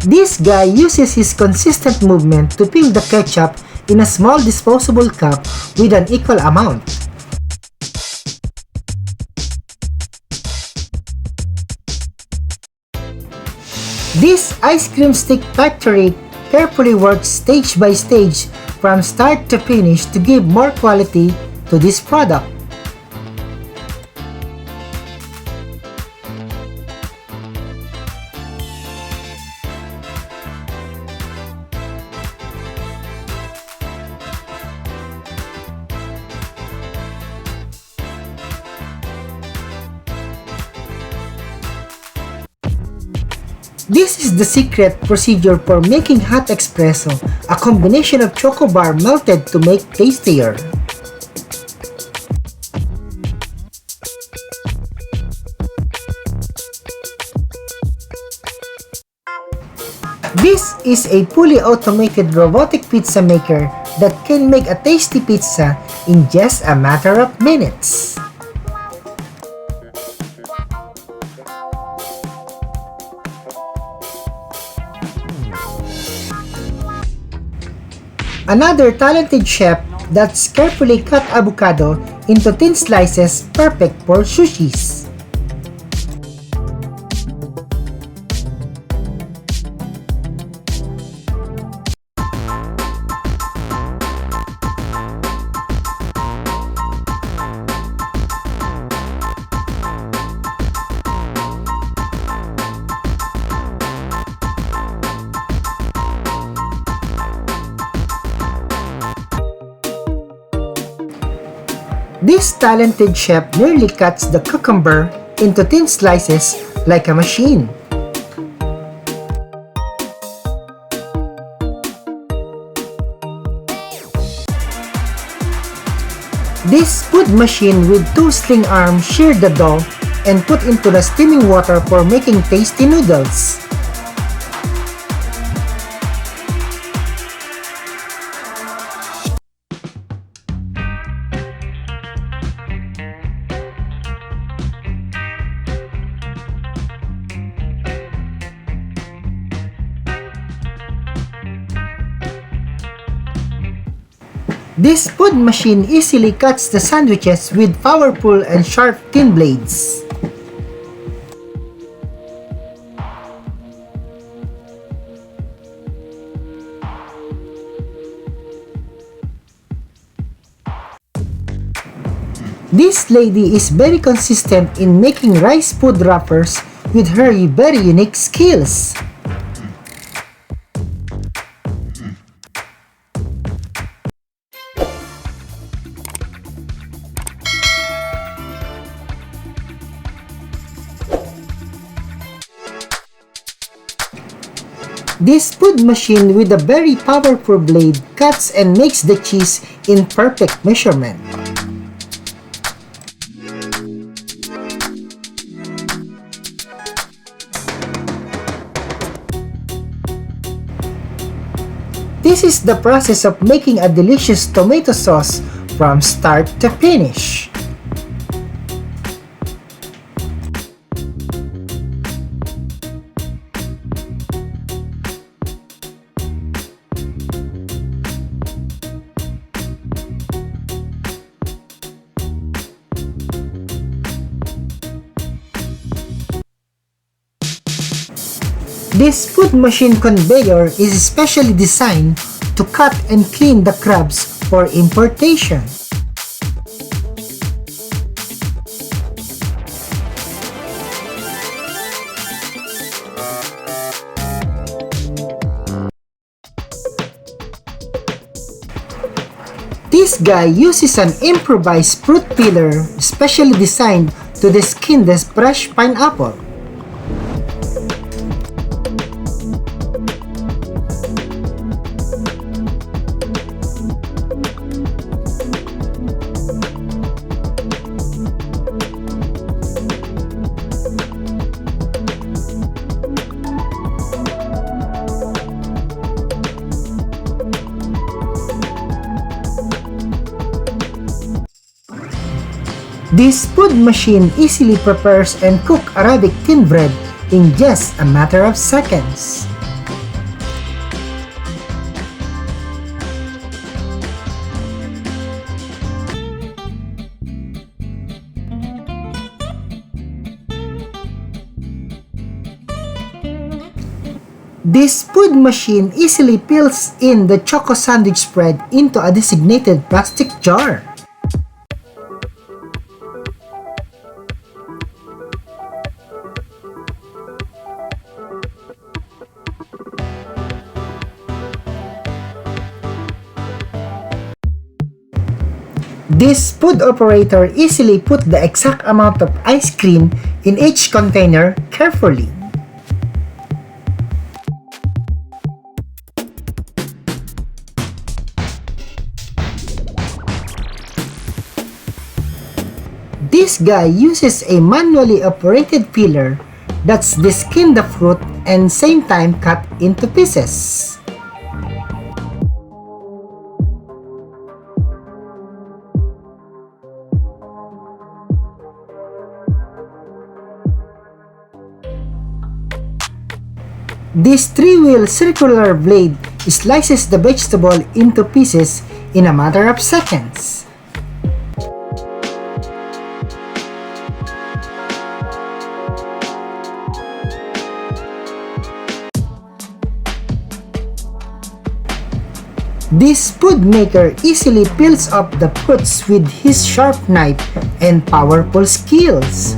This guy uses his consistent movement to fill the ketchup in a small disposable cup with an equal amount. This ice cream stick factory carefully works stage by stage from start to finish to give more quality to this product. This is the secret procedure for making hot espresso, a combination of choco bar melted to make tastier. This is a fully automated robotic pizza maker that can make a tasty pizza in just a matter of minutes. Another talented chef that's carefully cut avocado into thin slices perfect for sushis. This talented chef nearly cuts the cucumber into thin slices like a machine. This food machine with two sling arms shear the dough and put into the steaming water for making tasty noodles. This food machine easily cuts the sandwiches with powerful and sharp thin blades. This lady is very consistent in making rice food wrappers with her very unique skills. This food machine with a very powerful blade cuts and makes the cheese in perfect measurement. This is the process of making a delicious tomato sauce from start to finish. This food machine conveyor is specially designed to cut and clean the crabs for importation. This guy uses an improvised fruit peeler specially designed to skin this fresh pineapple. This food machine easily prepares and cooks Arabic thin bread in just a matter of seconds. This food machine easily peels in the choco sandwich spread into a designated plastic jar. This food operator easily put the exact amount of ice cream in each container carefully. This guy uses a manually operated peeler that's skin the fruit and same time cut into pieces. This three-wheel circular blade slices the vegetable into pieces in a matter of seconds. This food maker easily peels off the fruits with his sharp knife and powerful skills.